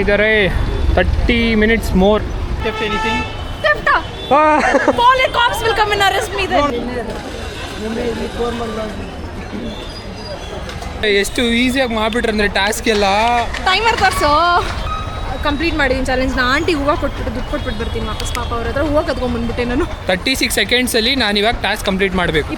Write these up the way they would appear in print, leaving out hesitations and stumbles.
ಇದ್ದಾರೆ 30 minutes more. Theft anything? Theft? Police cops will come and arrest me then. ಎಷ್ಟು ಈಸಿಯಾಗಿ ಮಾಡ್ಬಿಟ್ರೆ ಅಂದರೆ ಟಾಸ್ಕ್ ಎಲ್ಲ. ಟೈಮರ್ ತೋರಿಸು. ಕಂಪ್ಲೀಟ್ ಮಾಡಿದ್ದೀನಿ ಚಾಲೆಂಜ್ನ. ಆಂಟಿ ಹೂವು ಕೊಟ್ಬಿಟ್ಟು ದುಡ್ಡು ಕೊಟ್ಬಿಟ್ಟು ಬರ್ತೀನಿ ವಾಪಸ್. ಪಾಪ ಅವ್ರ ಹತ್ರ ಹೂವು ಕದ್ಕೊಂಡ್ಬಂದ್ಬಿಟ್ಟೆ ನಾನು. 36 secondsಲ್ಲಿ ನಾನು ಇವಾಗ ಟಾಸ್ಕ್ ಕಂಪ್ಲೀಟ್ ಮಾಡಬೇಕು.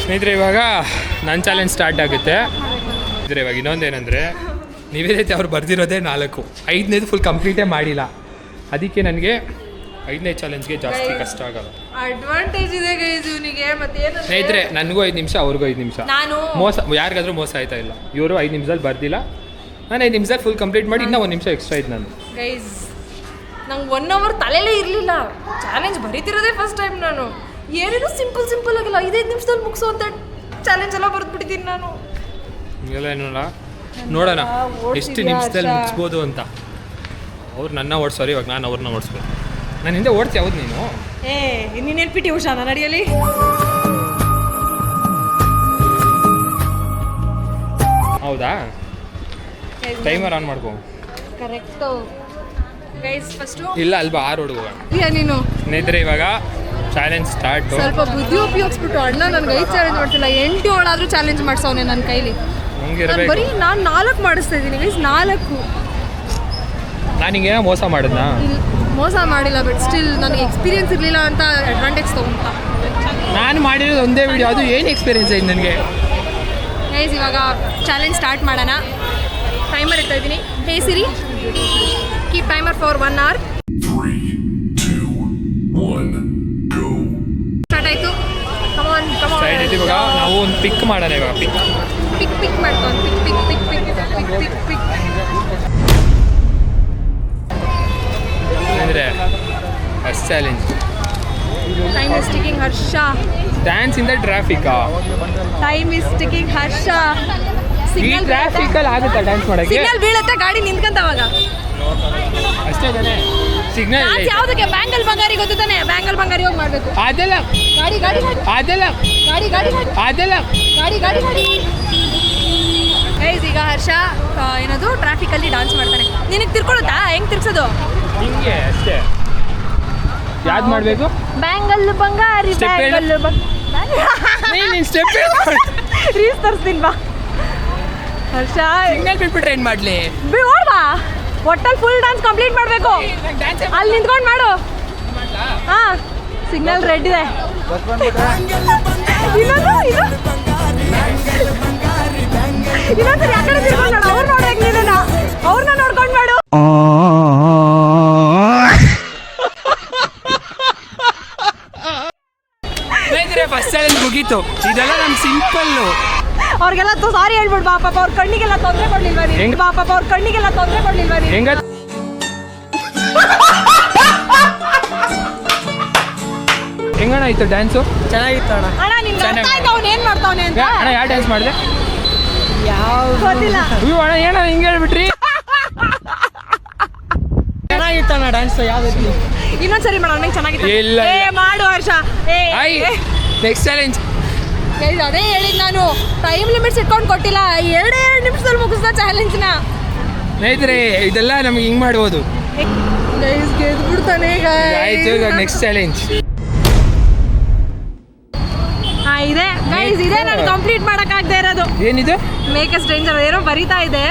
ಸ್ನೇಹಿತರೆ, ಇವಾಗ ನನ್ನ ಚಾಲೆಂಜ್ ಸ್ಟಾರ್ಟ್ ಆಗುತ್ತೆ. ಇದ್ರೆ ಇವಾಗ ಇನ್ನೊಂದೇನೆಂದರೆ, ನಿವೇದಿತ ಅವ್ರು ಬರ್ದಿರೋದೇ 4, 5ನೇದು ಫುಲ್ ಕಂಪ್ಲೀಟೇ ಮಾಡಿಲ್ಲ. ಅದಕ್ಕೆ ನನಗೆ 5ನೇ ಚಾಲೆಂಜ್ಗೆ ಜಾಸ್ತಿ ಕಷ್ಟ ಆಗಲ್ಲ. ಅಡ್ವಾಂಟೇಜ್ ಇದೆ ಗೈಸ್ ಇವನಿಗೆ. ಮತ್ತೆ ಸ್ನೇಹಿತರೆ, ನನಗೂ 5 ನಿಮಿಷ, ಅವ್ರಿಗೂ 5 ನಿಮಿಷ. ನಾನು ಮೋಸ ಯಾರಿಗಾದ್ರೂ ಮೋಸ ಆಯ್ತಾ ಇಲ್ಲ. ಇವರು 5 ನಿಮಿಷದಲ್ಲಿ ಬರ್ದಿಲ್ಲ, ನಾನು 5 ನಿಮಿಷದಲ್ಲಿ ಫುಲ್ ಕಂಪ್ಲೀಟ್ ಮಾಡಿ ಇನ್ನೂ 1 ನಿಮಿಷ ಎಕ್ಸ್ಟ್ರಾ ಇತ್ತು ನಾನು. ಗೈಸ್ ನಂಗೆ 1 hour ತಲೆಲೇ ಇರಲಿಲ್ಲ. ಚಾಲೆಂಜ್ ಬರೀತಿರೋದೇ ಫಸ್ಟ್ ಟೈಮ್ ನಾನು. ಏನೇನು ಸಿಂಪಲ್ ಆಗಿಲ್ಲ, 5 ನಿಮಿಷದಲ್ಲಿ ಮುಗಿಸೋ ಅಂತ ಚಾಲೆಂಜ್ ಎಲ್ಲ ಬರೆದ್ಬಿಟ್ಟಿದ್ದೀನಿ ನಾನು. ಹಿಂಗೆಲ್ಲ ಏನಲ್ಲ, ನೋಡೋಣ ಎಷ್ಟು ನಿಮಿಷದಲ್ಲಿ ಮುಗಿಸ್ಬೋದು ಅಂತ. ಅವ್ರು ನನ್ನ ಓಡಿಸೋರು, ಇವಾಗ ನಾನು ಅವ್ರನ್ನ ಓಡಿಸ್ಬೇಕು. ನಾನು ಹಿಂದೆ ಓಡ್ತಿ ಯಾವ್ದು ನೀನು? ನೀನು ಪಿ.ಟಿ. ಉಷಾ ನಡೆಯಲಿ. ಹೌದಾ? ಟೈಮರ್ ಆನ್ ಮಾಡ್ಕೋ. Correct guys. ಫಸ್ಟು ಇಲ್ಲ ಅಲ್ವಾ, 6 ಹುಡುಗ ನೀನು. ಸ್ನೇಹಿತರೆ, ಇವಾಗ ಚಾಲೆಂಜ್ ಸ್ಟಾರ್ಟ್. ಸ್ವಲ್ಪ ಬುದ್ಧಿ ಉಪಯೋಗಿಸ್ಬಿಟ್ಟು ಅಣ್ಣ ನನಗೆ 5 ಚಾಲೆಂಜ್ ಮಾಡ್ತಿಲ್ಲ, 8 7 ಚಾಲೆಂಜ್ ಮಾಡ್ಸವನೆ ನನ್ನ ಕೈಲಿ. ಬರೀ ನಾನು 4 ಮಾಡಿಸ್ತಾ ಇದ್ದೀನಿ ಗೈಸ್. 4 ನಾನು ಹಿಂಗೇನೋ ಮೋಸ ಮಾಡಿದ್ನಾ? ಮೋಸ ಮಾಡಿಲ್ಲ, ಬಟ್ ಸ್ಟಿಲ್ ನನಗೆ ಎಕ್ಸ್ಪೀರಿಯನ್ಸ್ ಇರಲಿಲ್ಲ ಅಂತ ಅಡ್ವಾಂಟೇಜ್ ತೊಗೊಂತ. ನಾನು ಮಾಡಿರೋದು ಒಂದೇ ವಿಡಿಯೋ, ಅದು ಏನು ಎಕ್ಸ್ಪೀರಿಯನ್ಸ್ ಐತೆ ನನಗೆ. ಗೈಸ್ ಇವಾಗ ಚಾಲೆಂಜ್ ಸ್ಟಾರ್ಟ್ ಮಾಡೋಣ. ಟೈಮರ್ ಇಡ್ತಾ ಇದ್ದೀನಿ. Hey Siri, keep timer for 1 hour. 3, 2, 1, go. Start ಆಯಿತು. ಕಮಾನ್ ಸೈಡ್ ಐತಿ. ಇವಾಗ ನಾವು ಒಂದು ಪಿಕ್ ಮಾಡೋಣ. ಇವಾಗ ಪಿಕ್ ಮಾಡ್ಕೊಂಡು ಪಿಕ್. ಅಂದರೆ first challenge. Time is ticking Harsha. Dance in the ಟ್ರಾಫಿಕಾ? Time is ticking Harsha. ಈ ಟ್ರಾಫಿಕಲ್ಲಿ ಆಗುತ್ತಾ ಡ್ಯಾನ್ಸ್ ಮಾಡೋಕ್ಕೆ? ಸಿಗ್ನಲ್ ಬೀಳುತ್ತೆ, ಗಾಡಿ ನಿಂತ್ಕೊಂತವಾಗ ಅಷ್ಟೇ ತಾನೇ ಸಿಗ್ನಲ್? ಯಾವುದಕ್ಕೆ? ಬ್ಯಾಂಗಲ್ ಬಂಗಾರಿ ಗೊತ್ತು ತಾನೆ? ಬ್ಯಾಂಗಲ್ ಬಂಗಾರಿ ಹೋಗಿ ಮಾಡಬೇಕು. ಅದೆಲ್ಲ ಗಾಡಿ ಅದೆಲ್ಲ ಅದೆಲ್ಲ ಗಾಡಿ. ಗೈಸ್ ಈಗ ಹರ್ಷ ಏನದು ಟ್ರಾಫಿಕಲ್ಲಿ ಡಾನ್ಸ್ ಮಾಡ್ತಾನೆ. ನಿನಗೆ ತಿರ್ಕೊಳ್ಳುತ್ತಾ? ಹೆಂಗೆ ತಿರ್ಸೋದು? ಹಿಂಗೆ ಅಷ್ಟೇ. ಯಾವ್ದು ಮಾಡಬೇಕು? ಬ್ಯಾಂಗಲ್ ಬಂಗಾರಿ. ಬ್ಯಾಂಗಲ್ ನೀನು ಸ್ಟೆಪ್ ರೀಲ್ಸ್ ತರಿಸ್ತೀನಿ ಬಾ. ಹರ್ಷ ಸಿಗ್ನಲ್ ಬಿಟ್ಬಿಟ್ರೆ ಏನು ಮಾಡಲಿ? ಓಡ್ಬಾ. ಒಟ್ಟಲ್ಲಿ ಫುಲ್ ಡಾನ್ಸ್ ಕಂಪ್ಲೀಟ್ ಮಾಡಬೇಕು. ಅಲ್ಲಿ ನಿಂತ್ಕೊಂಡು ಮಾಡು. ಹಾಂ, ಸಿಗ್ನಲ್ ರೆಡ್ ಇದೆ. ಇನ್ನೊಂದ್ಸರಿ ಆ ಕಡೆ ತಿರ್ಕೊಂಡು ನೋಡು. ಅವ್ರು ನೋಡ್ಬೇಕು, ನೀನು ಅವ್ರನ್ನ ನೋಡ್ಕೊಂಡು ಮಾಡು. ಫಸ್ಟ್ ಚಾಲೆಂಜ್ ಮುಗೀತು. ಇದೆಲ್ಲ ನಮ್ಮ ಸಿಂಪಲ್ಲು. ಅವ್ರಿಗೆಲ್ಲ ಸಾರಿ ಹೇಳ್ಬಿಡು ಬಾ. ಪಾಪ ಅವ್ರ ಕಣ್ಣಿಗೆಲ್ಲ ತೊಂದರೆ ಕೊಡ್ಲಿಲ್ವಾ ನೀನು? ಬಾ ಪಾಪ ಅವ್ರ ಕಣ್ಣಿಗೆಲ್ಲ ತೊಂದರೆ ಕೊಡ್ಲಿಲ್ವಾ ನೀನು? ಹೆಂಗ ಹೆಂಗಣ್ಣ ಆಯ್ತು ಡ್ಯಾನ್ಸು? ಚೆನ್ನಾಗಿತ್ತು ಅಣ್ಣ. ಅಣ್ಣ ನಿಮ್ಗೆ ಅರ್ಥ ಆಯ್ತು ಅವ್ನು ಏನು ಮಾಡ್ತಾವನೆ ಅಂತ? ಅಣ್ಣ ಯಾವ ಡ್ಯಾನ್ಸ್ ಮಾಡಿದೆ? ಗೊತ್ತಿಲ್ಲ. ಅಯ್ಯೋ ಅಣ್ಣ, ಏನಣ್ಣ ಹಿಂಗೆ ಹೇಳ್ಬಿಟ್ರಿ? ಚೆನ್ನಾಗಿತ್ತಣ್ಣ ಡ್ಯಾನ್ಸ್. ಯಾವ್ದು ಇನ್ನೊಂದ್ಸರಿ ಮಾಡೋಣ. ನಂಗೆ ಚೆನ್ನಾಗಿತ್ತು. ಇಲ್ಲ. ಮಾಡು ಹರ್ಷ. Next challenge. ಅದೇ ಹೇಳಿದ್ ನಾನು. ಟೈಮ್ ಲಿಮಿಟ್ಸ್ ಇಟ್ಕೊಂಡು ಕೊಟ್ಟಿಲ್ಲ. 2 ನಿಮಿಷದಲ್ಲಿ ಮುಗಿಸ್ದ ಚಾಲೆಂಜ್ನ. ಸ್ನೇಹಿತರೆ, ಇದೆಲ್ಲ ನಮಗೆ ಹಿಂಗೆ ಮಾಡ್ಬೋದು. ಗೆದ್ಬಿಡ್ತಾನೆ. ಆಯ್ತು, ಇವಾಗ ನೆಕ್ಸ್ಟ್ ಚಾಲೆಂಜ್ ಇದೆ ಗೈಸ್. ಇದೆ ನಾನು ಕಂಪ್ಲೀಟ್ ಮಾಡೋಕ್ಕಾಗದೆ ಇರೋದು. ಏನಿದು? ಮೇಕ್ ಎ ಸ್ಟ್ರೇಂಜರ್ ಏನೋ ಬರೀತಾ ಇದೆ.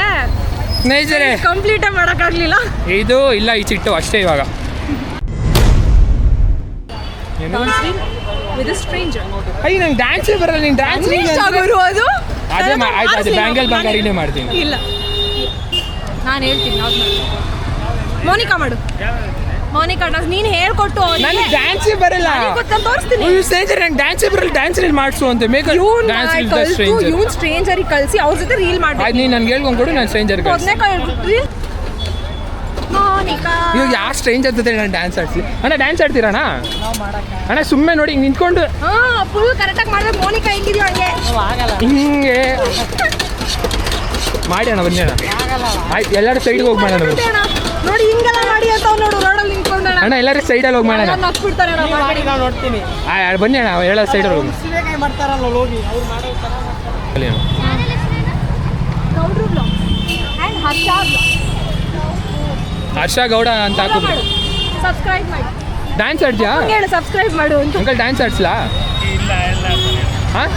ಸ್ನೇಹಿತರೆ, ಕಂಪ್ಲೀಟೇ ಮಾಡೋಕ್ಕಾಗಲಿಲ್ಲ. ಇದು ಇಲ್ಲ, ಈ ಚಿಟ್ಟು ಅಷ್ಟೇ. ಇವಾಗ ವಿತ್ ಸ್ಟ್ರೇಂಜರ್. ಅಯ್ಯ, ನಂಗೆ ಡ್ಯಾನ್ಸೇ ಬರಲ್ಲ. ನೀನು ಡ್ಯಾನ್ಸ್ ಅದು ಅದೇ ಆಯ್ತು, ಅದು ಬ್ಯಾಂಗಲ್ ಬಂಗಾರಿನೇ ಮಾಡ್ತೀನಿ. ಇಲ್ಲ, ನಾನು ಹೇಳ್ತೀನಿ. ಯಾವ್ದು ಮೋನಿಕಾ ಮಾಡು. ಮೋನಿಕಾ ಡಾನ್ಸ್ ನೀನು ಹೇಳ್ಕೊಟ್ಟು. ನನಗೆ ಡ್ಯಾನ್ಸೇ ಬರಲ್ಲ. ತೋರಿಸ್ತೀನಿ. ಸ್ನೇಹಿತರೆ, ನಂಗೆ ಡ್ಯಾನ್ಸೇ ಬರಲ್ಲ. ಡ್ಯಾನ್ಸ್ ರೀಲ್ ಮಾಡಿಸು ಅಂತ. ಇವ್ನು ಸ್ಟ್ರೇಂಜರಿಗೆ ಕಳಿಸಿ ಅವ್ರ ಜೊತೆ ರೀಲ್ ಮಾಡಿ. ಅದು ನೀನು ನನ್ಗೆ ಹೇಳ್ಕೊಂಡು ಕೊಡು, ನಾನು ಸ್ಟ್ರೇಂಜರ್ ಇವಾಗ ಯಾವ ಸ್ಟ್ರೇಂಜರ್ ಜೊತೆ ನಾನು ಡ್ಯಾನ್ಸ್ ಆಡ್ಸಿ. ಅಣ್ಣ ಡ್ಯಾನ್ಸ್ ಆಡ್ತೀರಣ್ಣ? ಅಣ್ಣ ಸುಮ್ಮನೆ ನೋಡಿ ಹಿಂಗೆ ನಿಂತ್ಕೊಂಡು ಫುಲ್ ಕರೆಕ್ಟಾಗಿ ಮಾಡ್ಬೇಕು. ಮೋನಿಕಾ ಹೆಂಗಿದೆಯೋ ಹಂಗೆ ಹಿಂಗೆ ಮಾಡಿ ಅಣ್ಣ. ಬನ್ನಿ ಅಣ್ಣ. ಆಯ್ತು, ಎಲ್ಲರೂ ಸೈಡ್ಗೆ ಹೋಗಿ ಮಾಡೋಣ. ನೋಡಿ ಹಿಂಗೆಲ್ಲ ಮಾಡಿ ಅಂತ ನೋಡು ರೋಡಲ್ಲಿ ನಿಂತ್ಕೊಂಡ ಅಣ್ಣ ಎಲ್ಲರೂ ಸೈಡಲ್ಲಿ ಹೋಗಿ ಮಾಡೋಣ ನಗ್ಬಿಡ್ತಾರೆ ಮಾಡಿ ನಾವು ನೋಡ್ತೀನಿ ಬನ್ನಿ ಅಣ್ಣ ಹೇಳೋ ಸೈಡಲ್ಲಿ ಹೋಗಿ ಶಿವಕಾಯಿ ಮಾಡ್ತಾರಲ್ಲ ಹೋಗಿ ಅವ್ರು ಮಾಡೋ ಥರ ಮಾಡ್ತಾರೆ ಅಲ್ಲಿ ಅಣ್ಣ. ಗೌಡ್ರು ಬ್ಲಾಗ್ ಆ್ಯಂಡ್ ಹರ್ಷ ಹರ್ಷ ಗೌಡ ಅಂತ ಹಾಕಿದ್ರು ಸಬ್ಸ್ಕ್ರೈಬ್ ಮಾಡಿ ಡ್ಯಾನ್ಸ್ ಆಡ್ತೀಯಾ ಹೇಳು ಸಬ್ಸ್ಕ್ರೈಬ್ ಮಾಡು ಅಂತ ಅಂಕಲ್ ಡ್ಯಾನ್ಸ್ ಆಡ್ಸ್ಲಾ ಹಾಂ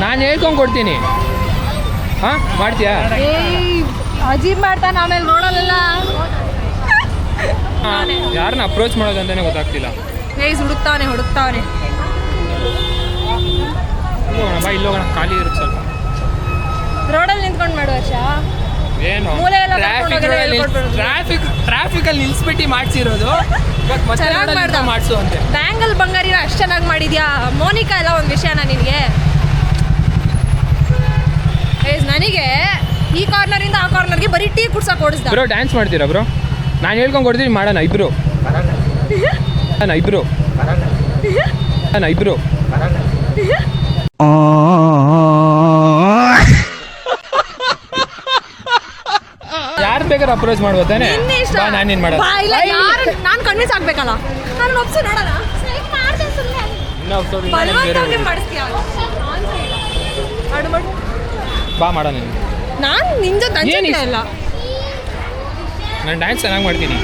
ನಾನು ಹೇಳ್ಕೊಂಡು ಕೊಡ್ತೀನಿ ಹಾಂ ಮಾಡ್ತೀಯಾ ಅಜೀಬ್ ಮಾಡ್ತಾನೆ ಆಮೇಲೆ ನೋಡಲ್ಲ ಯಾರನ್ನ ಅಪ್ರೋಚ್ ಮಾಡೋದು ಅಂತಾನೆ ಗೊತ್ತಾಗ್ತಿಲ್ಲ ಏಯ್ ಹುಡುಕ್ತಾವನೆ ಹೋಗೋಣ ಬಾ ಇಲ್ಲಿ ಹೋಗೋಣ ಖಾಲಿ ಇರುತ್ತೆ ಸ್ವಲ್ಪ ರೋಡಲ್ಲಿ ನಿಂತ್ಕೊಂಡು ಮಾಡು ವರ್ಷ ಏನು ಮೂಲೆ ಎಲ್ಲ ಕರ್ಕೊಂಡು ಹೋಗೋದು ಹೇಳ್ಕೊಟ್ಬಿಡು. ಟ್ರಾಫಿಕಲ್ಲಿ ನಿಲ್ಸ್ಬಿಟ್ಟು ಮಾಡಿಸಿರೋದು ಚೆನ್ನಾಗಿ ಮಾಡ್ದ ಮಾಡಿಸು ಅಂತೆ ಬ್ಯಾಂಗಲ್ ಬಂಗಾರಿನ ಅಷ್ಟು ಚೆನ್ನಾಗಿ ಮಾಡಿದ್ಯಾ ಮೋನಿಕಾ ಎಲ್ಲ ಒಂದು ವಿಷಯನ ನಿನಗೆ ನನಗೆ ಈ ಕಾರ್ನರಿಂದ ಆ ಕಾರ್ನರ್ಗೆ ಬರೀ ಟೀ ಕುಡ್ಸಕ್ಕೆ ಓಡಿಸ್ದ ಬ್ರೋ ಡ್ಯಾನ್ಸ್ ಮಾಡ್ತೀರಾ ಬ್ರೋ ನಾನು ಹೇಳ್ಕೊಂಡು ಕೊಡ್ತೀನಿ ಮಾಡೋಣ ಇಬ್ರು ಯಾರು ಬೇಕಾದ್ರೆ ಅಪ್ರೋಚ್ ಮಾಡ್ಬೋದು ತಾನೆ ಬಾ ನಾನೇನು ಮಾಡೋದು ನಾನು ಕನ್ವಿನ್ಸ್ ಆಗ್ಬೇಕಲ್ಲ ನಾನು ಒಪ್ಸು ನೋಡೋಣ ಬಲವಂತವಾಗಿ ಮಾಡಿಸ್ತೀಯ ಮಾಡು ಬಾ ಮಾಡೋಣ ನೀನು ನಾನು ನಿನ್ ಜೊತೆ ಏನಿಲ್ಲ. ಇಲ್ಲ ನಾನು ಡ್ಯಾನ್ಸ್ ಚೆನ್ನಾಗಿ ಮಾಡ್ತೀನಿ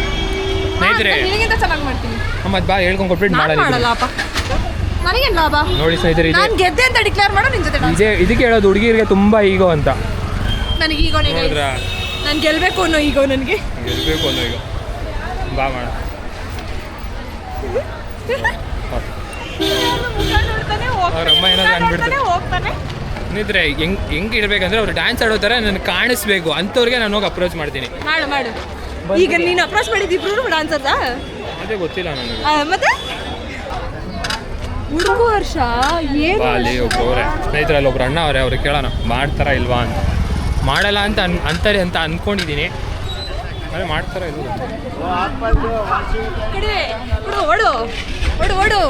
ಸ್ನೇಹಿತರೆ ನಿನಗಿಂತ ಚೆನ್ನಾಗಿ ಮಾಡ್ತೀನಿ ಮತ್ತೆ ಬಾ ಹೇಳ್ಕೊಂಡು ಕೊಟ್ಬಿಟ್ಟು ನಾನು ಮಾಡೋಣ ಮಾಡಲ್ಲಪ್ಪ ನನಗೇನು ಲಾಭ ನೋಡಿ ಸ್ನೇಹಿತರೆ ನಾನು ಗೆದ್ದೆ ಅಂತ ಡಿಕ್ಲೇರ್ ಮಾಡೋ ನಿನ್ ಜೊತೆ ಇದಕ್ಕೆ ಹೇಳೋದು ಹುಡುಗಿರಿಗೆ ತುಂಬ ಈಗೋ ಅಂತ ನನಗೆ ಈಗೋ ನೋಡಿದ್ರಾ ನಾನು ಗೆಲ್ಬೇಕು ಅನ್ನೋ ಈಗೋ ನನಗೆ ಗೆಲ್ಬೇಕು ಅನ್ನೋ ಈಗ ಬಾ ಮಾಡ ಅವ್ರ ಅಮ್ಮ ಏನಾದ್ರು ಅಂದ್ಬಿಡ್ತಾರೆ ಹೋಗ್ತಾನೆ ಸ್ನೇಹಿತರೆ ಹೆಂಗೆ ಇರ್ಬೇಕಂದ್ರೆ ಅವ್ರು ಡ್ಯಾನ್ಸ್ ಆಡೋ ಥರ ನನಗೆ ಕಾಣಿಸ್ಬೇಕು ಅಂಥವ್ರಿಗೆ ನಾನು ಹೋಗಿ ಅಪ್ರೋಚ್ ಮಾಡ್ತೀನಿ ಮಾಡು ಈಗ ನೀನು ಅಪ್ರೋಚ್ ಮಾಡಿದ್ದಿಬ್ರು ಡಾನ್ಸರ್ದಾ ಅದೇ ಗೊತ್ತಿಲ್ಲ ನನಗೆ ಮತ್ತೆ ಹುಡುಗ ವರ್ಷ ಏನು ಬಾ ಅಲ್ಲಿ ಒಬ್ಬರವ್ರೆ ಸ್ನೇಹಿತರಲ್ಲಿ ಒಬ್ರು ಅಣ್ಣ ಅವರೇ ಅವ್ರಿಗೆ ಕೇಳೋಣ ಮಾಡ್ತಾರಾ ಇಲ್ವಾ ಅಂತ ಮಾಡಲ್ಲ ಅಂತ ಅಂತಾರೆ ಅಂತ ಅಂದ್ಕೊಂಡಿದ್ದೀನಿ ಅದೇ ಮಾಡ್ತಾರಾ ಇಲ್ವ ಕಡೆ ಓಡು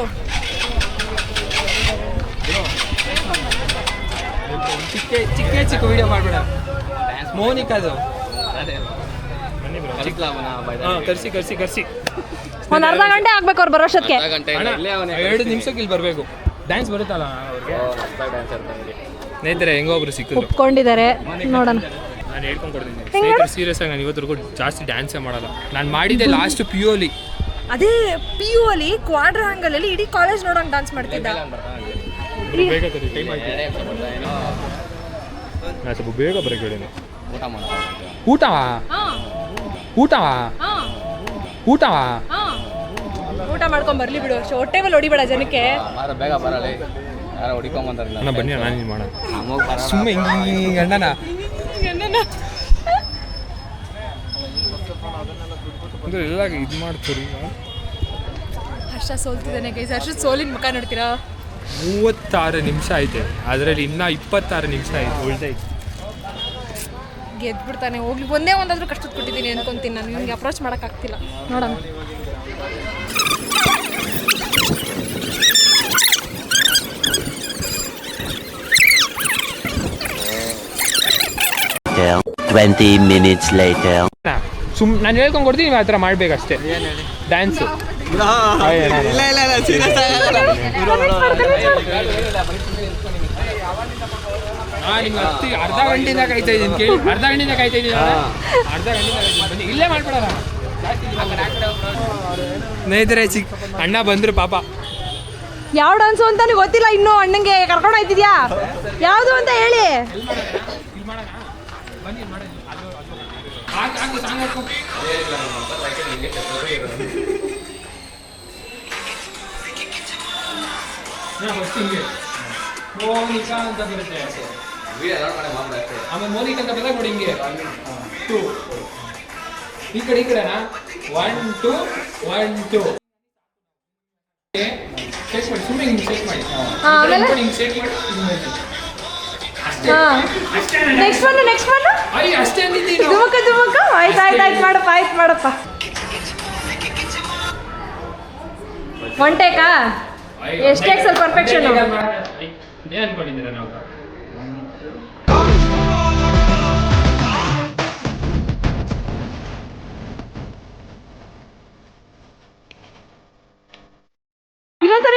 ಚಿಕ್ಕ ವಿಡಿಯೋ ಮಾಡ್ಬೇಡ ಮೋನಿಕಾದು ಅದೇ ಬನ್ನಿ ಕರ್ಸಿ ಒಂದು ಅರ್ಧ ಗಂಟೆ ಆಗ್ಬೇಕು ಅವ್ರು ಬರೋಷ್ಟಕ್ಕೆ 2 ನಿಮಿಷಕ್ಕೆ ಇಲ್ಲಿ ಬರಬೇಕು ಡ್ಯಾನ್ಸ್ ಬರುತ್ತಲ್ಲ ಅವ್ರಿಗೆ ಸ್ನೇಹಿತರೆ ಹೆಂಗೋ ಒಬ್ರು ಸಿಕ್ಕಿದ್ರು ಒಪ್ಕೊಂಡಿದ್ದಾರೆ ನೋಡೋಣ ನಾನು ಹೇಳ್ಕೊಂಡು ಕೊಡ್ತೀನಿ ಸ್ನೇಹಿತರೆ ಸೀರಿಯಸ್ ಆಗಿ ನಾನು ಇವತ್ತರೆಗೂ ಜಾಸ್ತಿ ಡ್ಯಾನ್ಸೇ ಮಾಡಲ್ಲ ನಾನು ಮಾಡಿದ್ದೆ ಲಾಸ್ಟ್ PU ಅದೇ PU ಅಲ್ಲಿ ಕ್ವಾಡ್ರ ಹಂಗಲಲ್ಲಿ ಇಡೀ ಕಾಲೇಜ್ ನೋಡೋಂಗೆ ಡಾನ್ಸ್ ಮಾಡ್ತಿದ್ದ ಬೇಗ ಟೈಮ್ ಆಯ್ತು ನಾನು ಸ್ವಲ್ಪ ಬೇಗ ಬರೋಕೆ ಹೇಳಿ ಊಟವಾ ಊಟ ಮಾಡ್ಕೊಂಡ್ ಬರ್ಲಿ ಬಿಡು ಹೊಟ್ಟೆ ಮೇಲೆ ಹೊಡಿಬೇಡ ಜನಕ್ಕೆ ಬೇಗ ಬರಲಿ ಯಾರೋ ಹೊಡಿಕೊಂಬಂತಾರಲ್ಲ ಅಣ್ಣ ಬನ್ನಿ ನಾನು ಮಾಡೋಣ ಸುಮ್ಮನೆ ಹಿಂಗೆ ಅಣ್ಣನ ಅಂದ್ರೆ ಎಲ್ಲ ಇದು ಮಾಡ್ತೀರಿ ಹರ್ಷ ಸೋಲ್ತಿದ್ದಾನೆ ಗೈಸ್ ಹರ್ಷ ಸೋಲಿನ ಮುಖ ನೋಡ್ತೀರಾ 36 ನಿಮಿಷ ಐತೆ ಅದರಲ್ಲಿ ಇನ್ನೂ 26 ನಿಮಿಷ ಐತೆ ಉಳ್ದೈತೆ ಗೆದ್ಬಿಡ್ತಾನೆ ಹೋಗ್ಲಿ ಒಂದೇ ಒಂದಾದ್ರೂ ಕಷ್ಟದ ಕೊಟ್ಟಿದ್ದೀನಿ ಅನ್ಕೊಂತೀನಿ ನಾನು ನಿಮ್ಗೆ ಅಪ್ರೋಚ್ ಮಾಡೋಕ್ಕಾಗ್ತಿಲ್ಲ ನೋಡೋಣ minutes later. ನಾನು ಹೇಳ್ಕೊಂಡು ಕೊಡ್ತೀನಿ ನೀವು ಆ ಥರ ಮಾಡಬೇಕಷ್ಟೇ ಡ್ಯಾನ್ಸು ಅರ್ಧ ಗಂಟೆಯಿಂದ ಕಾಯ್ತಾ ಇದ್ದೀನಿ ಕೇಳಿ ಅರ್ಧ ಗಂಟೆಯಿಂದ ಕಾಯ್ತಾ ಇದ್ದೀನಿ ಬನ್ನಿ ಇಲ್ಲೇ ಮಾಡ್ಬಿಡೋಣ ಸ್ನೇಹಿತರೆ ಅಣ್ಣ ಬಂದರು ಪಾಪ ಯಾವ ಡಾನ್ಸು ಅಂತ ಗೊತ್ತಿಲ್ಲ ಇನ್ನೂ ಅಣ್ಣಂಗೆ ಕರ್ಕೊಂಡು ಹೋಯ್ತಿದ್ಯಾ ಯಾವುದು ಅಂತ ಹೇಳಿ ಮೋನಿಕಾ ಅಂತ ಬರುತ್ತೆ ಆಮೇಲೆ ಮೋನಿಕಾ ಅಂತ ಬಂದಾಗ ನೋಡಿ ಹಿಂಗೆ 2 ಈ ಕಡೆನಾ 1 2 1 2 ಶೇಕ್ ಮಾಡಿ ಸುಮ್ಮನೆ ಹಿಂಗೆ ಶೇಕ್ ಮಾಡಿ ಹಿಂಗೆ ಶೇಕ್ ಮಾಡಿ ನೆಕ್ಸ್ಟ್ ಒನ್ ಅಯ್ಯ ಅಷ್ಟೇ ಅಂದಿದ್ದೀನಿ ದುಮಕ ಆಯ್ತು ಮಾಡಪ್ಪ ಒನ್ ಟೇಕಾ ಎಷ್ಟೇ ಸ್ವಲ್ಪ ಪರ್ಫೆಕ್ಷನ್ ಏನು ಅನ್ಕೊಂಡಿದ್ದೀರಾ ನಾವು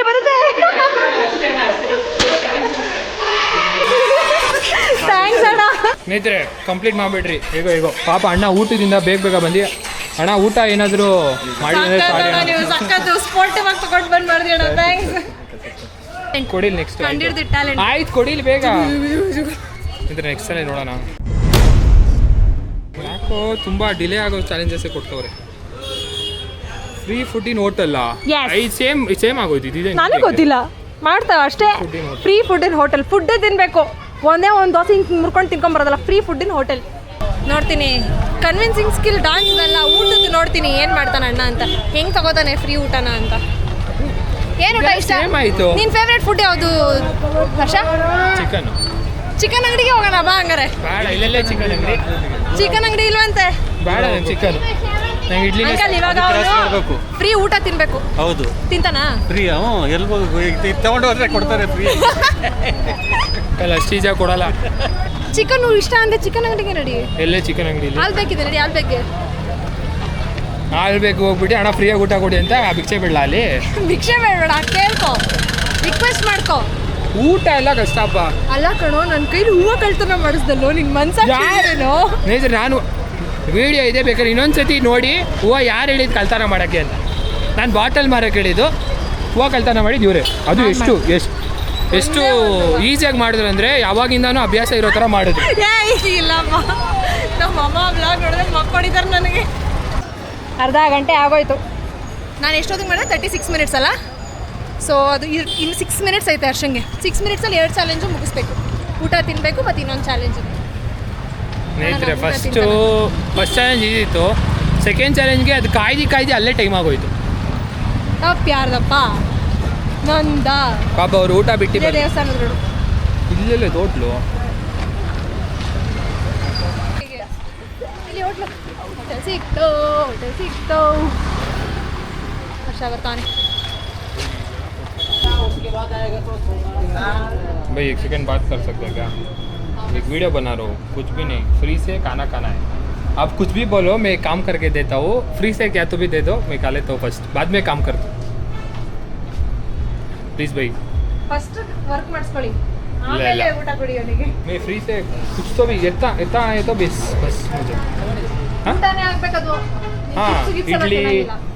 ಬರುತ್ತೆ ಥ್ಯಾಂಕ್ಸ್ ಅಣ್ಣ. ಸ್ನೇಹಿತರೆ ಕಂಪ್ಲೀಟ್ ಮಾಡಿಬಿಡ್ರಿ ಹೇಗೋ ಪಾಪ ಅಣ್ಣ ಊಟದಿಂದ ಬೇಗ ಬಂದು ಅಣ್ಣ ಊಟ ಏನಾದರೂ ಮಾಡಿ ನೀವು ಸಕ್ಕತ್ತು ಸ್ಪೋರ್ಟಿವ್ ಆಗಿ ತಗೊಂಡು ಬಂದು ಮಾಡಿದೆ ಅಣ್ಣ. ಥ್ಯಾಂಕ್ಸ್. ಕೊಡಿಲ್ ನೆಕ್ಸ್ಟ್ ಕಂಡಿಡ್ದು ಟ್ಯಾಲೆಂಟ್. ಆಯ್ತು ಕೊಡಿಲ್ ಬೇಗ ಇದ್ರೆ ನೆಕ್ಸ್ಟ್ ಸಲ ನೋಡೋಣ. ಯಾಕೋ ತುಂಬ ಡಿಲೇ ಆಗೋ ಚಾಲೆಂಜಸ್ಸೇ ಕೊಡ್ತವ್ರೆ. ಫ್ರೀ ಫುಡ್ ಇನ್ ಹೋಟೆಲ್ಲ Yes. ಸೇಮ್ ಆಗೋಯ್ತು ಇದೆ ನನಗೆ ಗೊತ್ತಿಲ್ಲ ಮಾಡ್ತಾವ ಅಷ್ಟೇ. ಫ್ರೀ ಫುಡ್ ಇನ್ ಹೋಟೆಲ್ ಫುಡ್ಡೇ ತಿನ್ಬೇಕು. ಒಂದೇ ಒಂದು ದೋಸೆ ಹಿಂಗೆ ಮುರ್ಕೊಂಡು ತಿನ್ಕೊಂಬರೋದಲ್ಲ. ಫ್ರೀ ಫುಡ್ ಇನ್ ಹೋಟೆಲ್ ನೋಡ್ತೀನಿ. ಕನ್ವಿನ್ಸಿಂಗ್ ಸ್ಕಿಲ್ ಡಾನ್ಸ್ ಅಲ್ಲ, ಊಟದ್ದು ನೋಡ್ತೀನಿ ಏನು ಮಾಡ್ತಾನೆ ಅಣ್ಣ ಅಂತ, ಹೆಂಗೆ ತಗೋತಾನೆ ಫ್ರೀ ಊಟನ ಅಂತ. ಏನು ಊಟ ಇಷ್ಟ? ಸೇಮ್ ಆಯಿತು. ನಿನ್ನ ಫೇವ್ರೇಟ್ ಫುಡ್ ಯಾವುದು ಹರ್ಷ? ಚಿಕನ್ ಅಂಗಡಿಗೆ ಹೋಗೋಣ ಬಾ ಹಂಗಾರೆ. ಬೇಡ ಇಲ್ಲೆಲ್ಲೇ ಚಿಕನ್ ಅಂಗಡಿ. ಚಿಕನ್ ಅಂಗಡಿ ಇಲ್ವಂತೆ. ಬೇಡ ನಂಗೆ ಚಿಕನ್. ನಂಗೆ ಇಡ್ಲಿ ಅಂಕಲ್ ಇವಾಗ ಅವನು ಫ್ರೀ ಊಟ ತಿನ್ಬೇಕು. ಹೌದು ತಿಂತಾನಾ? ಫ್ರೀ ಎಲ್ಬೋ ತಗೊಂಡು ಹೋದ್ರೆ ಕೊಡ್ತಾರೆ ಫ್ರೀ. ಅಲ್ಲ ಅಷ್ಟು ಈಜಾಗಿ ಕೊಡಲ್ಲ. ಚಿಕನ್ ಇಷ್ಟ ಅಂದ್ರೆ ಚಿಕನ್ ಅಂಗಡಿಗೆ ನಡಿ. ಎಲ್ಲೇ ಚಿಕನ್ ಅಂಗಡಿ ಇಲ್ಲ. ಹಾಲು ಬೇಕಿದೆ ನಡಿ, ಹಾಲು ಬೇಕೆ. ಹಾಲು ಬೇಕು ಹೋಗ್ಬಿಟ್ಟು ಅಣ್ಣ ಫ್ರೀಯಾಗಿ ಊಟ ಕೊಡಿ ಅಂತ ಭಿಕ್ಷೆ ಬಿಡಲ್ಲ ಅಲ್ಲಿ. ಭಿಕ್ಷೆ ಬೇಡ, ಕೇಳ್ಕೊ, ರಿಕ್ವೆಸ್ಟ್ ಮಾಡ್ಕೊ. ಊಟ ಎಲ್ಲ ಕಷ್ಟಪ್ಪ. ಅಲ್ಲ ಕಣೋ, ನನ್ನ ಕೈಲಿ ಹೂವು ಕಳ್ತನ ಮಾಡಿಸ್ದಲ್ಲೋ ನಿಂಗೆ ಮನ್ಸಾರೇನೋ. ಸ್ನೇಹಿತರೆ ನಾನು ವಿಡಿಯೋ ಇದೆ ಬೇಕಾದ್ರೆ ಇನ್ನೊಂದ್ಸತಿ ನೋಡಿ ಹೂವು ಯಾರು ಹೇಳಿದ್ದು ಕಳ್ತನ ಮಾಡೋಕ್ಕೆ ಅಂತ. ನಾನು ಬಾಟಲ್ ಮಾರಕ್ಕೆ ಹೇಳಿದ್ದು, ಹೂವು ಕಳ್ತನ ಮಾಡಿದ್ದು ಇವರೇ. ಅದು ಎಷ್ಟು ಈಸಿಯಾಗಿ ಮಾಡಿದ್ರು ಅಂದರೆ ಯಾವಾಗಿಂದಾನು ಅಭ್ಯಾಸ ಇರೋ ಥರ ಮಾಡಿದ್ರು. ಇಲ್ಲಮ್ಮ, ನಮ್ಮ ಅಮ್ಮ ಬ್ಲಾಗ್ ನೋಡಿದ್ರೆ ಮಕ್ಕಳಿದ್ದಾರೆ ನನಗೆ. ಅರ್ಧ ಗಂಟೆ ಆಗೋಯ್ತು. ನಾನು ಎಷ್ಟೊತ್ತಿಗೆ ಮಾಡಿದೆ? 36 ಮಿನಿಟ್ಸ್ ಅಲ್ಲ. ಸೊ ಅದು ಇನ್ನು 6 ಮಿನಿಟ್ಸ್ ಐತೆ ಹರ್ಷಂಗೆ. 6 ಮಿನಿಟ್ಸಲ್ಲಿ 2 ಚಾಲೆಂಜು ಮುಗಿಸ್ಬೇಕು. ಊಟ ತಿನ್ನಬೇಕು ಮತ್ತು ಇನ್ನೊಂದು ಚಾಲೆಂಜು. ಸ್ನೇಹಿತರೆ ಫಸ್ಟ್ ಚಾಲೆಂಜ್ ಇದಿತ್ತು. ಸೆಕೆಂಡ್ ಚಾಲೆಂಜ್ಗೆ ಅದು ಕಾಯ್ದು ಅಲ್ಲೇ ಟೈಮ್ ಆಗೋಯ್ತು. ತಪ್ಪು ಯಾರ್ದಪ್ಪ? ನಂದ. ಪಾಪ ಅವ್ರು ಊಟ ಬಿಟ್ಟು ಇದೇ ದೇವಸ್ಥಾನದ ರೋಡು. ಇಲ್ಲೆಲ್ಲ ಹೋಟ್ಲು. ಇಲ್ಲಿ ಹೋಟ್ಲು. ಹೋಟೆಲ್ ಸಿಕ್ತು ಹರ್ಷ ಬರ್ತಾನೆ. भाई एक सेकंड बात कर सकते हैं क्या? एक वीडियो बना रहा हूँ, कुछ भी नहीं, फ्री से खाना खाना है. आप कुछ भी बोलो, मैं काम करके देता हूँ. फ्री से क्या तो भी दे दो, मैं खा लेता हूँ फर्स्ट, बाद में काम करता हूँ. प्लीज़ भाई. ಫಸ್ಟ್ ವರ್ಕ್ ಮಾಡಿಸ್ಕೊಳ್ಳಿ, ಇಲ್ಲ. ಆಮೇಲೆ ಊಟ ಕೊಡಿ ಅವನಿಗೆ. मैं फ्री से कुछ तो भी इतना आए तो बस मुझे. हाँ ಊಟನೇ ಆಗ್ಬೇಕದು. हाँ इडली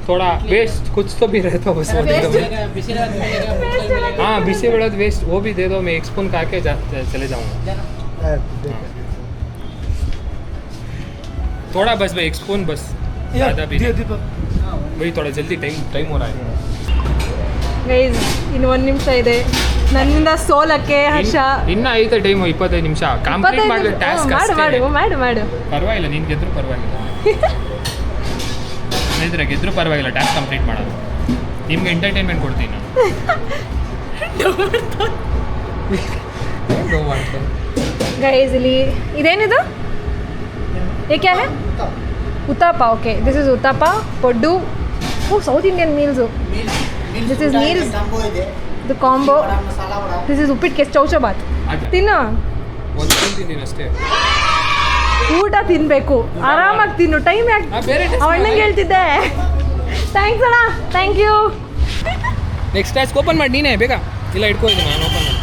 थोड़ा वेस्ट कुछ तो भी रहता बस वो दे दो. हाँ बिसे बड़ा वेस्ट वो भी दे दो, मैं 1 स्पून खा के चले जाऊँगा. थोड़ा बस भाई 1 स्पून बस, ज़्यादा भी नहीं. भाई थोड़ा जल्दी टाइम हो रहा है. ಗೈಸ್ ಇನ್ನು 1 ನಿಮಿಷ ಇದೆ ನನ್ನಿಂದ ಸೋಲಕ್ಕೆ ಹರ್ಷ. ಇನ್ನು ಐತೆ ಟೈಮು 25 ನಿಮಿಷ. ಕಂಪ್ಲೀಟ್ ಮಾಡಿದ್ರೆ ಟಾಸ್ಕ್ ಮಾಡು. ಪರವಾಗಿಲ್ಲ, ನೀನು ಗೆದ್ರು ಪರವಾಗಿಲ್ಲ. ಸ್ನೇಹಿತರೆ ಗೆದ್ರು ಪರವಾಗಿಲ್ಲ, ಟಾಸ್ಕ್ ಕಂಪ್ಲೀಟ್ ಮಾಡೋದು. ನಿಮ್ಗೆ ಎಂಟರ್ಟೈನ್ಮೆಂಟ್ ಕೊಡ್ತೀನಿ ನಾನು. ಗೈಸ್ ಇಲ್ಲಿ ಇದೇನಿದು? ಏಕೆ ಅಲ್ಲ uttappa. Okay, this is uttappa ಪೊಡ್ಡು. South Indian meals. This is meals the combo. This is ಉಪ್ಪಿಟ್ಟು ಕೆಸ್ ಚೌಚೌಬಾತ್. ತಿನ್ನು, ಒಂದು ತಿಂತೀನಿ ಅಷ್ಟೇ. ಊಟ ತಿನ್ನಬೇಕು, ಆರಾಮಾಗಿ ತಿನ್ನು. ಟೈಮ್ ಯಾಕೆ ಬೇರೆ ಅಣ್ಣಂಗೆ ಹೇಳ್ತಿದ್ದೆ. ಥ್ಯಾಂಕ್ಸ್ ಅಣ್ಣ, thank you. Next task open ಮಾಡಿ ನೀನೇ ಬೇಗ. ಇಲ್ಲ ಇಟ್ಕೋತೀನಿ ನಾನು ಓಪನ್ ಮಾಡಿ.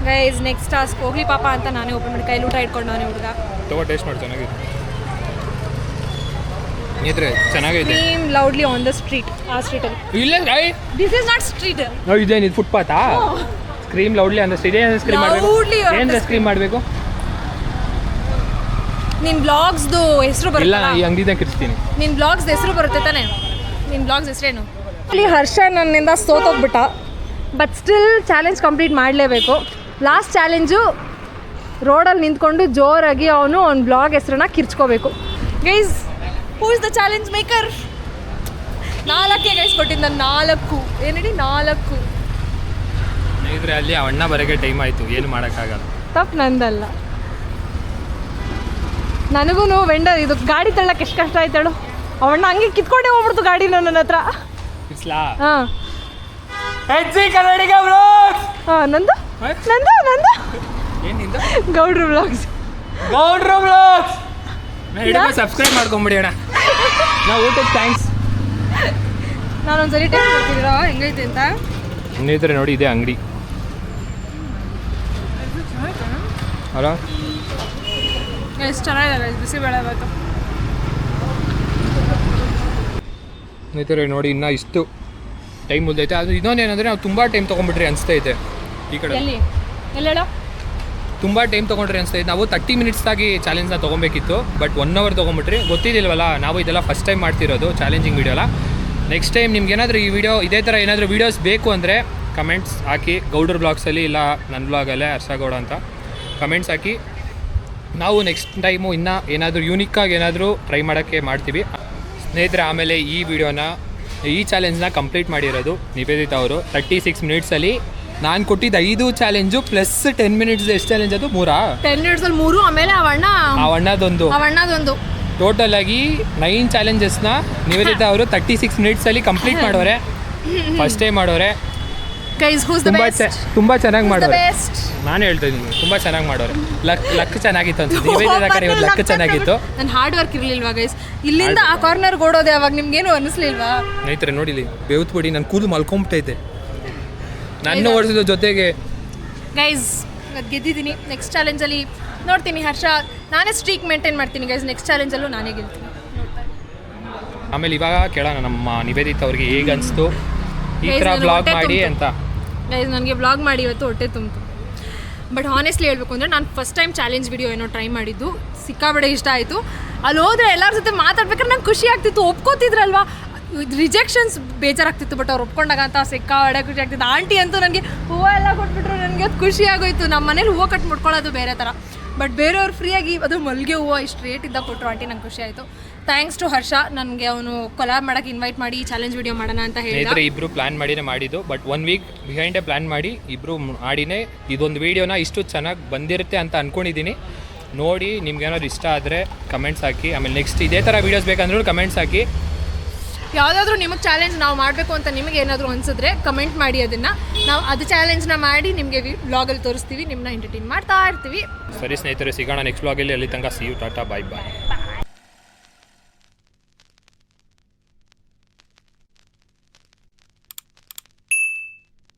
ಗೈಸ್ ನೆಕ್ಸ್ಟ್ ಟಾಸ್ಕ್ ಹೋಗ್ಲಿ ಪಾಪ ಅಂತ ನಾನೇ ಓಪನ್ ಮಾಡಿ ಕೈಲಿ ಊಟ ಇಟ್ಕೊಂಡು ನಾನೇ ಹುಡುಗ. ತಗೋ ಟೇಸ್ಟ್ ಮಾಡಿ, ಚೆನ್ನಾಗಿದೆ. ಇದ್ರೆ ಚೆನ್ನಾಗೈತೆ. Scream loudly on the street. ಆ ಸ್ಟ್ರೀಟಲ್ಲಿ. ಇಲ್ಲ ದಿಸ್ ಇಸ್ ನಾಟ್ ಸ್ಟ್ರೀಟ್. ಇದೇನಿದು ಫುಟ್ಪಾತಾ? ಸ್ಕ್ರೀಮ್ ಲೌಡ್ಲಿ ಅಂದ್ರೆ ಸ್ಟ್ರೀಟ್. ಏನು ಸ್ಕ್ರೀಮ್ ಮಾಡಬೇಕು? ಏನು ಸ್ಕ್ರೀಮ್ ಮಾಡಬೇಕು? ನಿನ್ನ ಬ್ಲಾಗ್ಸ್ದು ಹೆಸರು ಇಲ್ಲ ಬರುತ್ತಲ್ಲ, ಈ ಅಂಗಡಿದಾಗ ಇರ್ತೀನಿ. ನಿನ್ನ ಬ್ಲಾಗ್ಸ್ ಹೆಸರು ಬರುತ್ತೆ ತಾನೆ? ನಿನ್ನ ಬ್ಲಾಗ್ಸ್ ಹೆಸರೇನು? ಅಲ್ಲಿ ಹರ್ಷ ನನ್ನಿಂದ ಸೋತೋಗ್ಬಿಟ್ಟ. ಬಟ್ ಸ್ಟಿಲ್ ಚಾಲೆಂಜ್ ಕಂಪ್ಲೀಟ್ ಮಾಡಲೇಬೇಕು. ಲಾಸ್ಟ್ ಚಾಲೆಂಜು ರೋಡಲ್ಲಿ ನಿಂತ್ಕೊಂಡು ಜೋರಾಗಿ ಅವನು ಅವ್ನ ಬ್ಲಾಗ್ ಹೆಸರನ್ನ ಕಿರ್ಚ್ಕೋಬೇಕು. Guys who is the challenge maker? 4 guys ಕೊಟ್ಟಿದ್ದ. 4 ಏನಿಡಿ 4. ಇದ್ರೆ ಅಲ್ಲಿ ಅಣ್ಣ ಬರೋಕ್ಕೆ ಟೈಮ್ ಆಯಿತು, ಏನು ಮಾಡೋಕ್ಕಾಗಲ್ಲ. ತಪ್ಪು ನಂದಲ್ಲ. ನನಗೂ ವೆಂಡರ್ ಇದು ಗಾಡಿ ತಳ್ಳಕ್ಕೆ ಎಷ್ಟು ಕಷ್ಟ ಆಯ್ತಾಳು. ಅವಣ್ಣ ಹಂಗೆ ಕಿತ್ಕೊಂಡೇ ಹೋಗ್ಬಿಡ್ತು ಗಾಡಿ ನನ್ನ ಹತ್ರ. ಇಸ್ಲಾ ಹಾಂ ಕನ್ನಡಿಗ ಹಾಂ ನಂದು ನಂದು ನಂದು ಏನಿಂದ ಗೌಡ್ರು ಬ್ಲಾಗ್ಸ್. ಸಬ್ಸ್ಕ್ರೈಬ್ ಮಾಡ್ಕೊಂಬಿಡಿ ಅಣ್ಣ. ನಾವು ಊಟಕ್ಕೆ ಥ್ಯಾಂಕ್ಸ್. ನಾನೊಂದ್ಸರಿ ಟೇಸ್ಟ್ ಮಾಡ್ತಿದ್ದೀರಾ ಹೆಂಗೈತೆ ಅಂತ. ಸ್ನೇಹಿತರೆ ನೋಡಿ ಇದೆ ಅಂಗಡಿ ಅಲ್ಲ, ಎಷ್ಟು ಚೆನ್ನಾಗಿದೆ ಬಿಸಿಬೇಳೆ ಬಾತು. ಸ್ನೇಹಿತರೆ ನೋಡಿ ಇನ್ನೂ ಇಷ್ಟು ಟೈಮ್ ಉಳಿದೈತೆ. ಅದು ಇನ್ನೊಂದೇನಂದರೆ ನಾವು ತುಂಬ ಟೈಮ್ ತೊಗೊಂಡ್ಬಿಟ್ರಿ ಅನಿಸ್ತೈತೆ. ಈ ಕಡೆ ಎಲ್ಲಿ ಎಲ್ಲೇಳೋ ತುಂಬ ಟೈಮ್ ತೊಗೊಂಡ್ರಿ ಅನಿಸ್ತೈತೆ. ನಾವು 30 ಮಿನಿಟ್ಸಾಗಿ ಚಾಲೆಂಜ್ನ ತೊಗೊಬೇಕಿತ್ತು, ಬಟ್ 1 hour ತೊಗೊಂಬಿಟ್ರಿ. ಗೊತ್ತಿದ್ದಿಲ್ವಲ್ಲ, ನಾವು ಇದೆಲ್ಲ ಫಸ್ಟ್ ಟೈಮ್ ಮಾಡ್ತಿರೋದು ಚಾಲೆಂಜಿಂಗ್ ವೀಡಿಯೋಲ್ಲ. ನೆಕ್ಸ್ಟ್ ಟೈಮ್ ನಿಮ್ಗೆ ಏನಾದರೂ ಈ ವಿಡಿಯೋ ಇದೇ ಥರ ಏನಾದರೂ ವೀಡಿಯೋಸ್ ಬೇಕು ಅಂದರೆ ಕಮೆಂಟ್ಸ್ ಹಾಕಿ. ಗೌಡ್ರ ಬ್ಲಾಗ್ಸಲ್ಲಿ ಇಲ್ಲ ನನ್ನ ಬ್ಲಾಗಲ್ಲೇ ಹರ್ಷಗೌಡ ಅಂತ ಕಮೆಂಟ್ಸ್ ಹಾಕಿ. ನಾವು ನೆಕ್ಸ್ಟ್ ಟೈಮು ಇನ್ನೂ ಏನಾದರೂ ಯೂನಿಕ್ಕಾಗಿ ಏನಾದರೂ ಟ್ರೈ ಮಾಡೋಕ್ಕೆ ಮಾಡ್ತೀವಿ ಸ್ನೇಹಿತರೆ. ಆಮೇಲೆ ಈ ಚಾಲೆಂಜ್ನ ಕಂಪ್ಲೀಟ್ ಮಾಡಿರೋದು ನಿವೇದಿತಾ ಅವರು 36 ಮಿನಿಟ್ಸಲ್ಲಿ. ನಾನು ಕೊಟ್ಟಿದ್ದು 5 ಚಾಲೆಂಜು ಪ್ಲಸ್ 10 ಮಿನಿಟ್ಸ್. ಎಷ್ಟು ಚಾಲೆಂಜ್ ಅದು 10 ಮಿನಿಟ್ಸಲ್ಲಿ 3, ಆಮೇಲೆ ಅವಣ್ಣದೊಂದು ಟೋಟಲ್ ಆಗಿ 9 ಚಾಲೆಂಜಸ್ನ ನಿವೇದಿತಾ ಅವರು 36 ಮಿನಿಟ್ಸಲ್ಲಿ ಕಂಪ್ಲೀಟ್ ಮಾಡೋರೆ. ಫಸ್ಟ್ ಟೈಮ್ ಮಾಡೋರೆ. ತುಂಬ ಚೆನ್ನಾಗಿ ಮಾಡೋರೆ. ನಾನು ಹೇಳ್ತಾ ಇದ್ದೀನಿ ತುಂಬ ಚೆನ್ನಾಗಿ ಮಾಡೋರೆ. ಲಕ್ ಚೆನ್ನಾಗಿತ್ತು ಅನ್ಸುತ್ತೆ. ನಿವೇದಿತಾ ಕಡೆ ಇವತ್ತು ಲಕ್ ಚೆನ್ನಾಗಿತ್ತು. ನನ್ನ ಹಾರ್ಡ್ ವರ್ಕ್ ಇರಲಿಲ್ವಾ ಗೈಸ್? ಇಲ್ಲಿಂದ ಆ ಕಾರ್ನರ್ಗೆ ಓಡೋದೆ, ಅವಾಗ ನಿಮ್ಗೇನು ಅನ್ನಿಸ್ಲಿಲ್ವಾ? ಸ್ನೇಹಿತರೆ ನೋಡಿಲಿ ಬೆವ್ತು ಬಿಡಿ, ನನ್ನ ಕೂದಲು ಮಲ್ಕೊಂಬಿಟ್ಟೈತೆ. ನನ್ನ ಓಡಿಸಿದ ಜೊತೆಗೆ ಗೈಸ್ ಗೆದ್ದಿದ್ದೀನಿ. ನೆಕ್ಸ್ಟ್ ಚಾಲೆಂಜಲ್ಲಿ ನೋಡ್ತೀನಿ ಹರ್ಷ, ನಾನೇ ಸ್ಟ್ರೀಕ್ ಮೇಂಟೈನ್ ಮಾಡ್ತೀನಿ ಗೈಸ್. ನೆಕ್ಸ್ಟ್ ಚಾಲೆಂಜಲ್ಲೂ ನಾನೇ ಗೆಲ್ತೀನಿ. ಆಮೇಲೆ ಇವಾಗ ಕೇಳೋಣ ನಮ್ಮ ನಿವೇದಿತಾ ಅವ್ರಿಗೆ ಹೇಗೆ ಅನಿಸ್ತು ಈ ಥರ ಬ್ಲಾಗ್ ಮಾಡಿ ಅಂತ. ಗೈಸ್ ನನಗೆ ಬ್ಲಾಗ್ ಮಾಡಿ ಇವತ್ತು ಹೊಟ್ಟೆ ತುಂಬಿತು. ಬಟ್ ಹಾನೆಸ್ಟ್ಲಿ ಹೇಳ್ಬೇಕು ಅಂದರೆ ನಾನು ಫಸ್ಟ್ ಟೈಮ್ ಚಾಲೆಂಜ್ ವಿಡಿಯೋ ಏನೋ ಟ್ರೈ ಮಾಡಿದ್ದು, ಸಿಕ್ಕಾಬಡೆ ಇಷ್ಟ ಆಯಿತು. ಅಲ್ಲಿ ಹೋದರೆ ಎಲ್ಲರ ಜೊತೆ ಮಾತಾಡ್ಬೇಕಾದ್ರೆ ನಂಗೆ ಖುಷಿ ಆಗ್ತಿತ್ತು. ಒಪ್ಕೋತಿದ್ರಲ್ವಾ, ರಿಜೆಕ್ಷನ್ಸ್ ಬೇಜಾರಾಗ್ತಿತ್ತು, ಬಟ್ ಅವ್ರು ಒಪ್ಕೊಂಡಾಗ ಅಂತ ಸಿಕ್ಕಾಬಡೆ ಖುಷಿ ಆಗ್ತಿತ್ತು. ಆಂಟಿ ಅಂತೂ ನನಗೆ ಹೂವು ಎಲ್ಲ ಕೊಟ್ಬಿಟ್ರು, ನನಗೆ ಅದು ಖುಷಿ ಆಗೋಯ್ತು. ನಮ್ಮ ಮನೇಲಿ ಹೂವು ಕಟ್ ಮುಟ್ಕೊಳ್ಳೋದು ಬೇರೆ ಥರ, ಬಟ್ ಬೇರೆಯವ್ರು ಫ್ರೀಯಾಗಿ ಅದು ಮಲ್ಲಿಗೆ ಹೂವು ಇಷ್ಟು ರೇಟ್ ಇದ್ದಾಗ ಕೊಟ್ಟರು. ಆಂಟಿ ನಂಗೆ ಖುಷಿ ಆಯಿತು. ಥ್ಯಾಂಕ್ಸ್ ಟು ಹರ್ಷ, ನನಗೆ ಅವನು ಕೊಲಾಬ್ ಮಾಡೋಕ್ಕೆ ಇನ್ವೈಟ್ ಮಾಡಿ ಚಾಲೆಂಜ್ ವಿಡಿಯೋ ಮಾಡೋಣ ಅಂತ ಹೇಳಿದ್ರೆ. ಇಬ್ಬರು ಪ್ಲ್ಯಾನ್ ಮಾಡಿನೇ ಮಾಡಿದ್ದು, ಬಟ್ 1 ವೀಕ್ ಬಿಹೈಂಡೇ ಪ್ಲ್ಯಾನ್ ಮಾಡಿ ಇಬ್ಬರು ಮಾಡಿನೇ ಇದೊಂದು ವೀಡಿಯೋನ ಇಷ್ಟು ಚೆನ್ನಾಗಿ ಬಂದಿರುತ್ತೆ ಅಂತ ಅಂದ್ಕೊಂಡಿದ್ದೀನಿ. ನೋಡಿ ನಿಮ್ಗೆ ಏನಾದ್ರು ಇಷ್ಟ ಆದರೆ ಕಮೆಂಟ್ಸ್ ಹಾಕಿ. ಆಮೇಲೆ ನೆಕ್ಸ್ಟ್ ಇದೇ ಥರ ವೀಡಿಯೋಸ್ ಬೇಕಂದ್ರೂ ಕಮೆಂಟ್ಸ್ ಹಾಕಿ. ಯಾವುದಾದ್ರೂ ನಿಮಗೆ ಚಾಲೆಂಜ್ ನಾವು ಮಾಡಬೇಕು ಅಂತ ನಿಮಗೆ ಏನಾದರೂ ಅನಿಸಿದ್ರೆ ಕಮೆಂಟ್ ಮಾಡಿ. ಅದನ್ನು ನಾವು ಅದು ಚಾಲೆಂಜ್ನ ಮಾಡಿ ನಿಮಗೆ ವ್ಲಾಗಲ್ಲಿ ತೋರಿಸ್ತೀವಿ, ನಿಮ್ಮನ್ನ ಎಂಟರ್ಟೈನ್ ಮಾಡ್ತಾ ಇರ್ತೀವಿ. ಸರಿ ಸ್ನೇಹಿತರೆ, ಸಿಗೋಣ ನೆಕ್ಸ್ಟ್ ವ್ಲಾಗಲ್ಲಿ. ಅಲ್ಲಿ ತನಕ see you, tata, bye bye.